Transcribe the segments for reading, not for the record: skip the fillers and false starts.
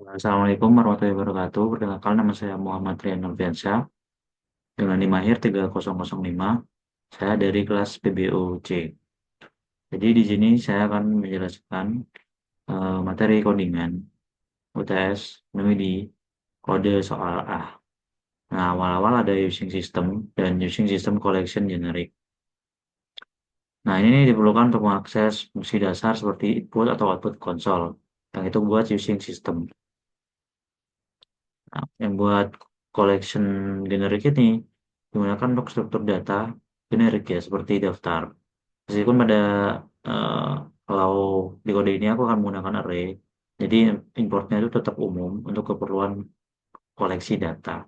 Assalamualaikum warahmatullahi wabarakatuh. Perkenalkan nama saya Muhammad Rian Nurdiansyah dengan NIM akhir 3005. Saya dari kelas PBOC. Jadi di sini saya akan menjelaskan materi codingan UTS NUMIDI kode soal A. Nah, awal-awal ada using system dan using system collection generic. Nah, ini diperlukan untuk mengakses fungsi dasar seperti input atau output konsol. Yang itu buat using system. Nah, yang buat collection generik ini digunakan untuk struktur data generik ya, seperti daftar. Meskipun pada eh, kalau di kode ini aku akan menggunakan array, jadi importnya itu tetap umum untuk keperluan koleksi data.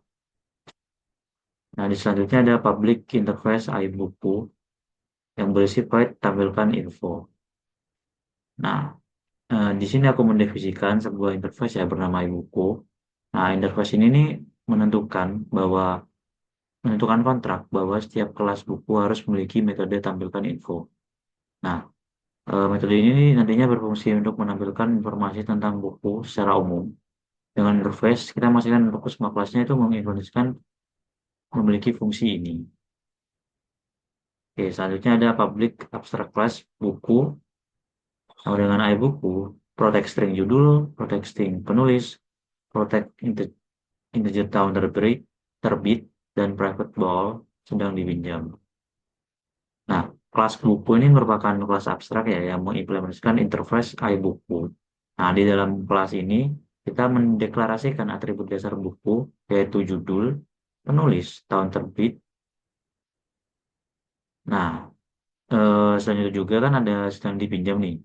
Nah, di selanjutnya ada public interface iBuku yang berisi void tampilkan info. Nah, di sini aku mendefinisikan sebuah interface ya bernama iBuku. Nah, interface ini nih menentukan kontrak bahwa setiap kelas buku harus memiliki metode tampilkan info. Nah, metode ini nantinya berfungsi untuk menampilkan informasi tentang buku secara umum. Dengan interface, kita memastikan untuk semua kelasnya itu menginformasikan memiliki fungsi ini. Oke, selanjutnya ada public abstract class buku. Sama dengan iBuku, protect string judul, protect string penulis, protect integer tahun terbit, dan private ball sedang dipinjam. Nah, kelas buku ini merupakan kelas abstrak ya yang mengimplementasikan interface iBuku. Nah, di dalam kelas ini kita mendeklarasikan atribut dasar buku yaitu judul, penulis, tahun terbit. Nah, selain itu juga kan ada sedang dipinjam nih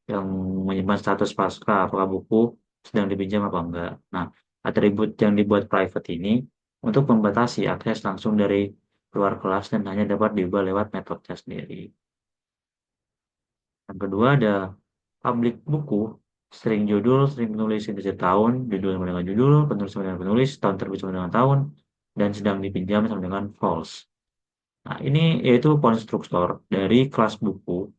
yang menyimpan status pasca apakah buku sedang dipinjam apa enggak. Nah, atribut yang dibuat private ini untuk membatasi akses langsung dari luar kelas dan hanya dapat diubah lewat metodenya sendiri. Yang kedua ada public buku, string judul, string penulis integer tahun, judul sama dengan judul, penulis sama dengan penulis, tahun terbit sama dengan tahun, dan sedang dipinjam sama dengan false. Nah, ini yaitu konstruktor dari kelas buku.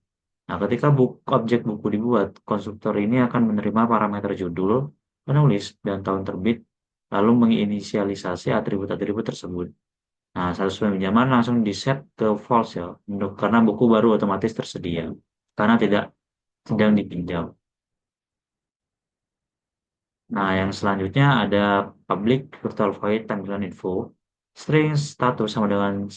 Nah, ketika objek buku dibuat, konstruktor ini akan menerima parameter judul, penulis, dan tahun terbit, lalu menginisialisasi atribut-atribut tersebut. Nah, status peminjaman langsung di-set ke false ya, karena buku baru otomatis tersedia, karena tidak sedang dipinjam. Nah, yang selanjutnya ada public virtual void tampilan info. String status sama dengan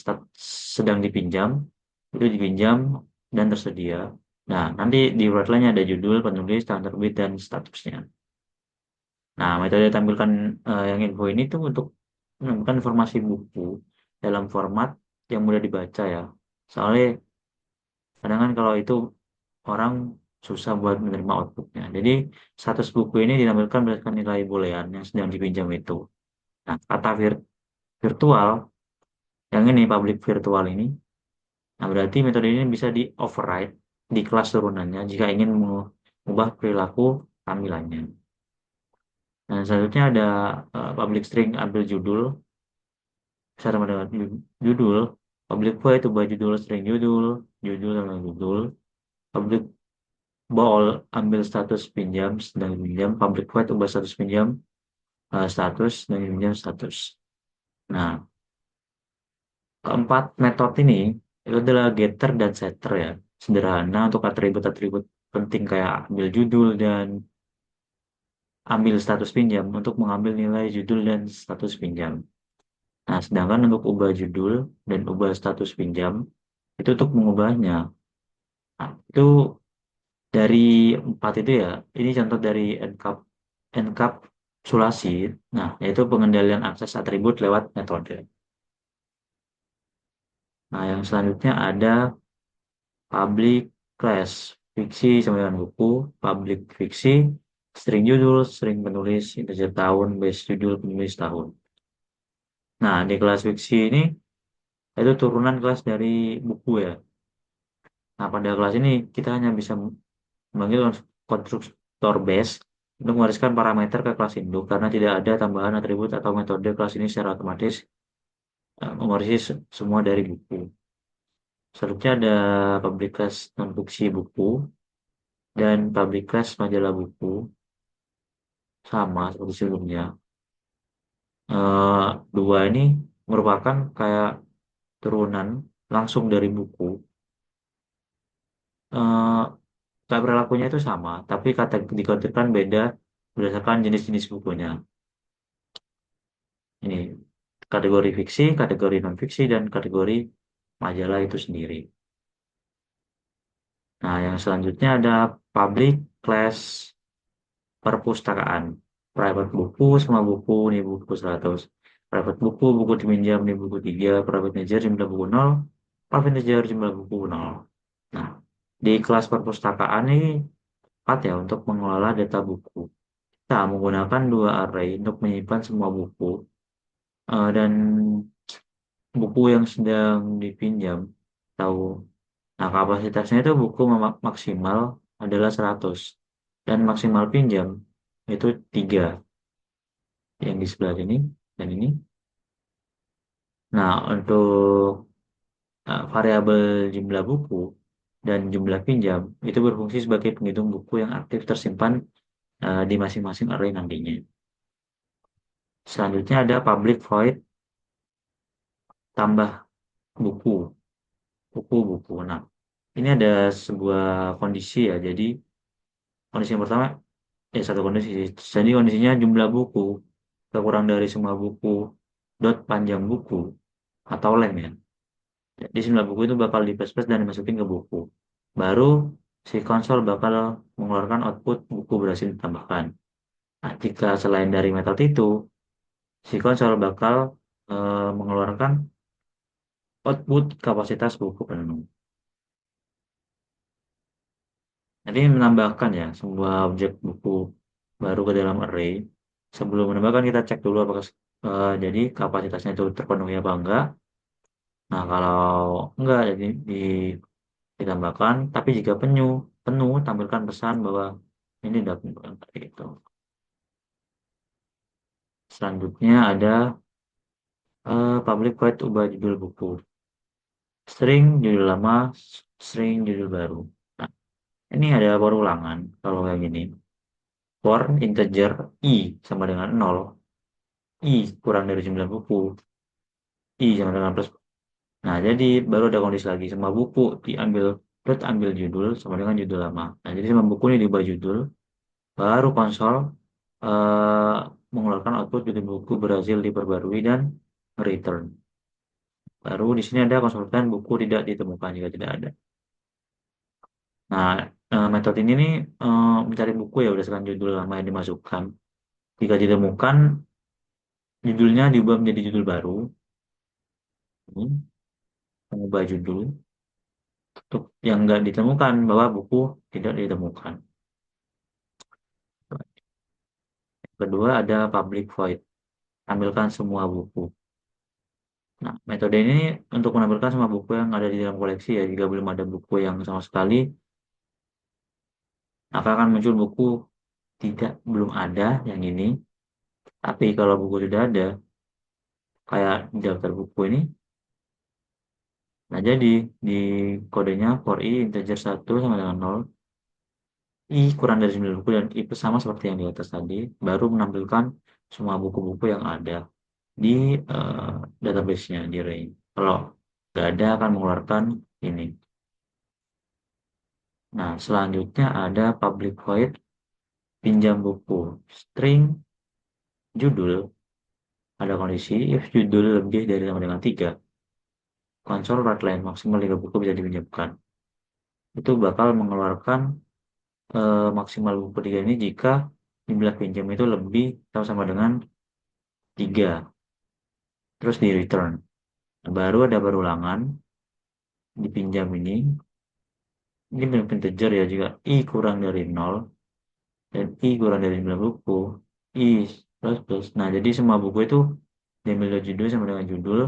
sedang dipinjam, itu dipinjam dan tersedia. Nah, nanti di wordline ada judul, penulis, tanggal terbit, dan statusnya. Nah, metode tampilkan yang info ini tuh untuk menemukan informasi buku dalam format yang mudah dibaca ya. Soalnya kadang kan kalau itu orang susah buat menerima outputnya. Jadi status buku ini ditampilkan berdasarkan nilai bolehan yang sedang dipinjam itu. Nah, kata virtual yang ini public virtual ini, nah berarti metode ini bisa di override di kelas turunannya jika ingin mengubah perilaku tampilannya. Nah, selanjutnya ada public string ambil judul, sama dengan judul, public void itu ubah judul string judul, judul sama judul, public ball ambil status pinjam sedang pinjam, public void ubah status pinjam, status dan pinjam status. Nah, keempat metode ini itu adalah getter dan setter ya. Sederhana untuk atribut-atribut penting kayak ambil judul dan ambil status pinjam untuk mengambil nilai judul dan status pinjam. Nah, sedangkan untuk ubah judul dan ubah status pinjam itu untuk mengubahnya. Nah, itu dari empat itu ya. Ini contoh dari encapsulasi. Nah, yaitu pengendalian akses atribut lewat metode. Nah, yang selanjutnya ada public class fiksi sama dengan buku, public fiksi, string judul, string penulis, integer tahun, base judul penulis tahun. Nah, di kelas fiksi ini itu turunan kelas dari buku ya. Nah, pada kelas ini kita hanya bisa memanggil konstruktor base untuk mewariskan parameter ke kelas induk karena tidak ada tambahan atribut atau metode kelas ini secara otomatis mewarisi semua dari buku. Selanjutnya ada public class non-fungsi buku dan public class majalah buku. sama seperti sebelumnya. Eh, Dua ini merupakan kayak turunan langsung dari buku. Eh, Kayak perilakunya itu sama, tapi kata dikategorikan beda berdasarkan jenis-jenis bukunya. Ini kategori fiksi, kategori non fiksi, dan kategori majalah itu sendiri. Nah, yang selanjutnya ada public class perpustakaan. Private buku, semua buku, ini buku 100. Private buku, buku diminjam, ini buku 3. Private ledger, jumlah buku 0. Private ledger, jumlah buku 0. Nah, di kelas perpustakaan ini tepat ya untuk mengelola data buku. Kita menggunakan dua array untuk menyimpan semua buku. Dan buku yang sedang dipinjam, tahu. Nah, kapasitasnya itu buku maksimal adalah 100. Dan maksimal pinjam itu 3 yang di sebelah sini dan ini. Nah, untuk variabel jumlah buku dan jumlah pinjam itu berfungsi sebagai penghitung buku yang aktif tersimpan di masing-masing array nantinya. Selanjutnya ada public void tambah buku, buku-buku. Nah, ini ada sebuah kondisi ya. Jadi, kondisi yang pertama, satu kondisi. Jadi, kondisinya jumlah buku kurang dari semua buku dot panjang buku atau lem ya. Jadi jumlah buku itu bakal di paste dan dimasukin ke buku. Baru si konsol bakal mengeluarkan output buku berhasil ditambahkan. Nah, jika selain dari metode itu, si konsol bakal mengeluarkan output kapasitas buku penuh. Jadi menambahkan ya semua objek buku baru ke dalam array. Sebelum menambahkan kita cek dulu apakah jadi kapasitasnya itu terpenuhi apa enggak. Nah, kalau enggak jadi ditambahkan, tapi jika penuh, penuh tampilkan pesan bahwa ini udah penuh seperti itu. Selanjutnya ada public void ubah judul buku. String judul lama, string judul baru. Nah, ini ada perulangan kalau kayak gini. For integer i sama dengan 0, i kurang dari jumlah buku, i sama dengan plus. Nah, jadi baru ada kondisi lagi. Semua buku diambil, dot ambil judul sama dengan judul lama. Nah, jadi semua buku ini diubah judul, baru konsol eh, mengeluarkan output judul buku berhasil diperbarui dan return. Baru di sini ada konsultan buku tidak ditemukan jika tidak ada. Nah, metode ini nih mencari buku ya berdasarkan judul lama yang dimasukkan. Jika ditemukan, judulnya diubah menjadi judul baru. Ini, mengubah judul. Untuk yang nggak ditemukan, bahwa buku tidak ditemukan. Kedua ada public void. Tampilkan semua buku. Nah, metode ini untuk menampilkan semua buku yang ada di dalam koleksi ya. Jika belum ada buku yang sama sekali, maka akan muncul buku tidak belum ada yang ini. Tapi kalau buku sudah ada, kayak di daftar buku ini, nah jadi di kodenya for i integer 1 sama dengan 0, i kurang dari 9 buku dan i sama seperti yang di atas tadi, baru menampilkan semua buku-buku yang ada di eh, database-nya di array. Kalau nggak ada akan mengeluarkan ini. Nah, selanjutnya ada public void pinjam buku. String judul ada kondisi if judul lebih dari sama dengan 3, konsol write maksimal 3 buku bisa dipinjamkan. Itu bakal mengeluarkan maksimal buku 3 ini jika jumlah pinjam itu lebih atau sama dengan 3. Terus di return. Nah, baru ada perulangan dipinjam ini benar integer ya, jika i kurang dari 0 dan i kurang dari 9 buku, i plus plus. Nah, jadi semua buku itu diambil dari judul sama dengan judul,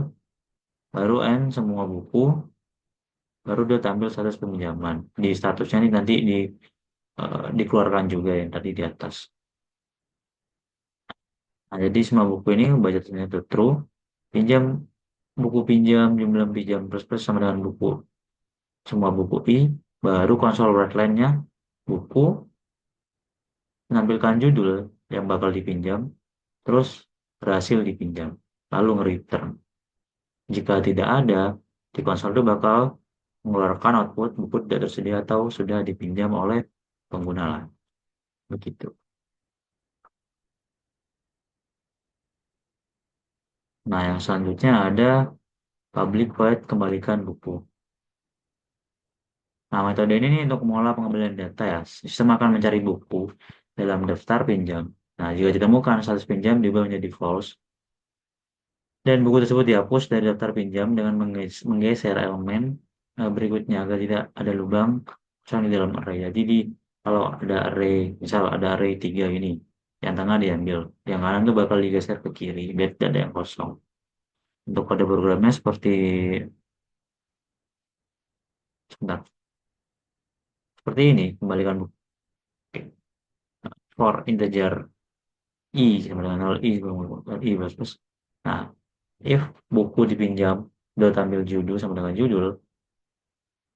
baru n semua buku, baru dia tampil status peminjaman. Di statusnya ini nanti dikeluarkan juga yang tadi di atas. Nah, jadi semua buku ini budgetnya itu true, pinjam buku pinjam jumlah pinjam plus plus sama dengan buku semua buku i, baru konsol write line-nya buku menampilkan judul yang bakal dipinjam, terus berhasil dipinjam, lalu nge-return. Jika tidak ada, di konsol itu bakal mengeluarkan output buku tidak tersedia atau sudah dipinjam oleh pengguna lain. Begitu. Nah, yang selanjutnya ada public void kembalikan buku. Nah, metode ini nih untuk mengolah pengambilan data ya. Sistem akan mencari buku dalam daftar pinjam. Nah, jika ditemukan status pinjam diubah menjadi false dan buku tersebut dihapus dari daftar pinjam dengan menggeser elemen berikutnya agar tidak ada lubang kosong di dalam array. Jadi kalau ada array, misal ada array 3 ini, yang tengah diambil, yang kanan tuh bakal digeser ke kiri biar tidak ada yang kosong. Untuk kode programnya sebentar, seperti ini, kembalikan buku for integer i sama dengan 0 i i plus plus. Nah, if buku dipinjam dot ambil judul sama dengan judul,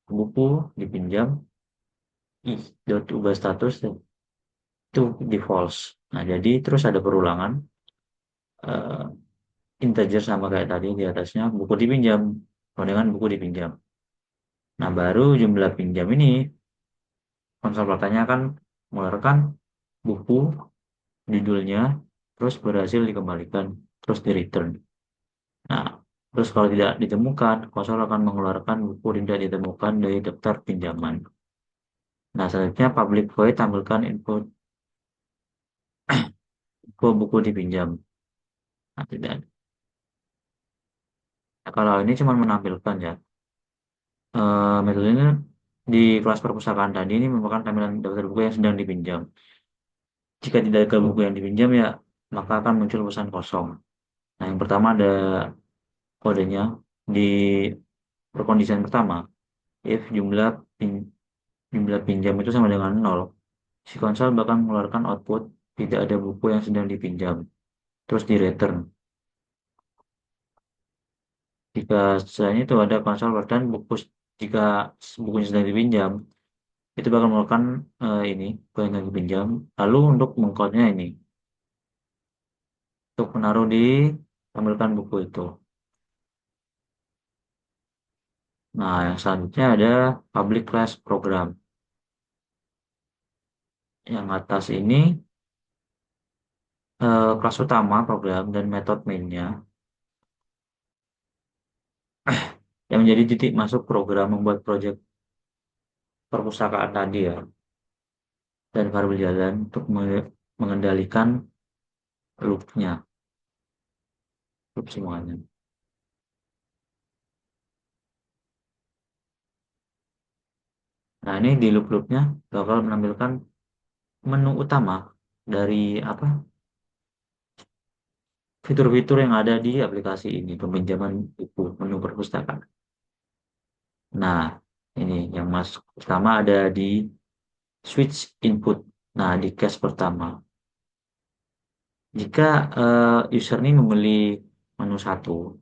buku dipinjam i dot ubah status itu di false. Nah, jadi terus ada perulangan eh, integer sama kayak tadi di atasnya buku dipinjam sama dengan buku dipinjam. Nah, baru jumlah pinjam ini konsol pertanyaan akan mengeluarkan buku judulnya terus berhasil dikembalikan terus di return. Nah, terus kalau tidak ditemukan, konsol akan mengeluarkan buku tidak ditemukan dari daftar pinjaman. Nah, selanjutnya public void tampilkan info buku dipinjam. Nah, tidak. Nah, kalau ini cuma menampilkan ya. Metode ini di kelas perpustakaan tadi ini merupakan tampilan daftar buku yang sedang dipinjam. Jika tidak ada buku yang dipinjam ya, maka akan muncul pesan kosong. Nah, yang pertama ada kodenya di perkondisian pertama. If jumlah pinjam itu sama dengan 0, si konsol bakal mengeluarkan output tidak ada buku yang sedang dipinjam, terus di return. Jika selain itu ada konsol dan jika bukunya sedang dipinjam, itu bakal mengeluarkan ini buku yang sedang dipinjam. Lalu untuk mengkodnya ini, untuk menaruh di tampilkan buku itu. Nah, yang selanjutnya ada public class program. Yang atas ini kelas utama program dan metode mainnya yang menjadi titik masuk program membuat proyek perpustakaan tadi ya dan variabel jalan untuk mengendalikan loopnya, loop semuanya. Nah, ini di loop-loopnya bakal menampilkan menu utama dari apa fitur-fitur yang ada di aplikasi ini peminjaman buku menu perpustakaan. Nah, ini yang masuk pertama ada di switch input. Nah, di case pertama, jika user ini memilih menu satu,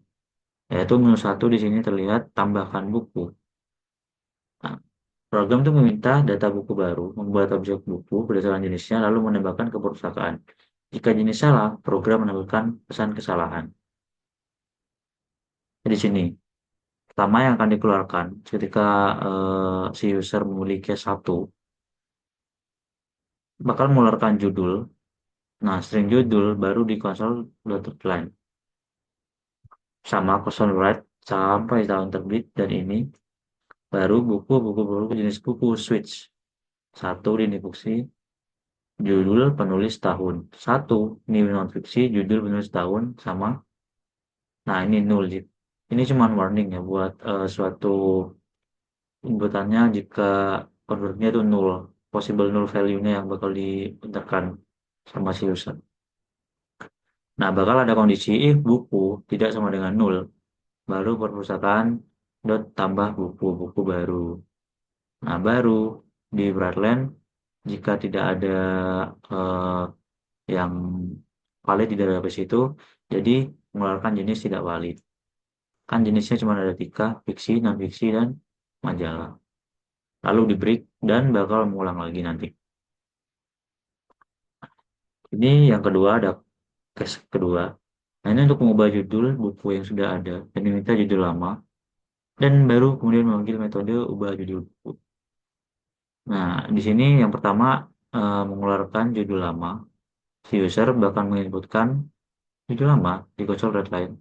yaitu menu satu di sini terlihat tambahkan buku. Nah, program itu meminta data buku baru, membuat objek buku berdasarkan jenisnya, lalu menembakkan ke perpustakaan. Jika jenis salah, program menampilkan pesan kesalahan. Di sini, pertama yang akan dikeluarkan ketika si user memilih case 1, bakal mengeluarkan judul. Nah, string judul baru di konsol dotted line. Sama konsol write sampai tahun terbit dan ini baru buku jenis buku switch. Satu ini fungsi judul penulis tahun. Satu ini non fiksi judul penulis tahun sama. Nah, ini null. Ini cuma warning ya buat suatu inputannya jika convertnya itu null. Possible null value-nya yang bakal ditekan sama si user. Nah, bakal ada kondisi if buku tidak sama dengan null, baru perpustakaan dot tambah buku baru. Nah, baru di Brightline jika tidak ada eh, yang valid di database itu, jadi mengeluarkan jenis tidak valid. Kan jenisnya cuma ada 3, fiksi, non-fiksi, dan majalah. Lalu di break dan bakal mengulang lagi nanti. Ini yang kedua ada case kedua. Nah, ini untuk mengubah judul buku yang sudah ada dan diminta judul lama dan baru kemudian memanggil metode ubah judul buku. Nah, di sini yang pertama mengeluarkan judul lama. Si user bahkan menginputkan judul lama di console redline.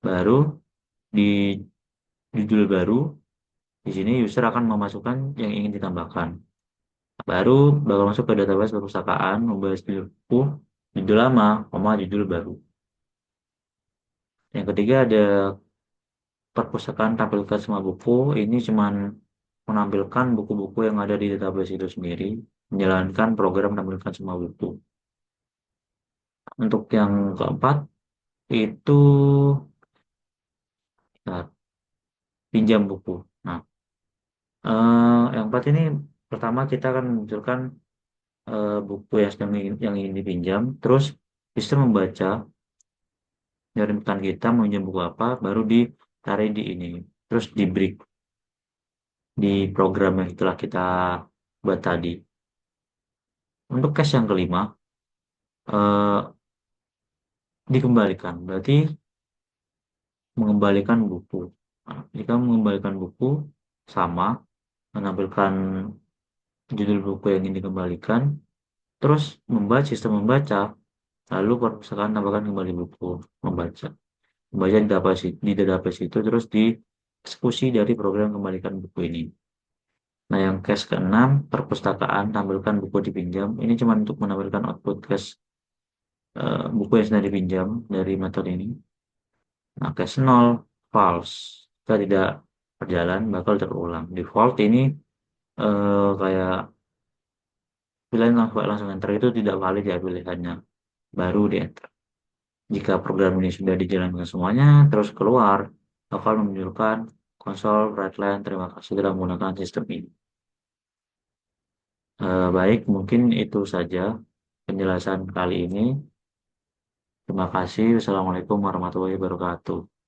Baru di judul baru, di sini user akan memasukkan yang ingin ditambahkan. Baru bakal masuk ke database perpustakaan, membahas judul buku, judul lama, judul baru. Yang ketiga ada perpustakaan tampilkan semua buku. Ini cuman menampilkan buku-buku yang ada di database itu sendiri, menjalankan program menampilkan semua buku. Untuk yang keempat itu ya, pinjam buku. Nah, yang keempat ini pertama kita akan memunculkan buku yang ingin dipinjam, terus bisa membaca dari rekan kita mau pinjam buku apa, baru ditarik di ini, terus di break di program yang telah kita buat tadi. Untuk case yang kelima, eh, dikembalikan, berarti mengembalikan buku. Nah, jika mengembalikan buku sama, menampilkan judul buku yang ingin dikembalikan, terus sistem membaca, lalu perpustakaan tambahkan kembali buku membaca. Membaca di database itu terus dieksekusi dari program kembalikan buku ini. Nah, yang case keenam, perpustakaan tampilkan buku dipinjam. Ini cuma untuk menampilkan output case buku yang sudah dipinjam dari metode ini. Nah, case 0, false. Jika tidak berjalan, bakal terulang. Default ini kayak pilihan langsung enter itu tidak valid ya pilihannya. Baru di enter. Jika program ini sudah dijalankan semuanya, terus keluar, bakal menunjukkan konsol Redline. Terima kasih telah menggunakan sistem ini. Baik, mungkin itu saja penjelasan kali ini. Terima kasih. Wassalamualaikum warahmatullahi wabarakatuh.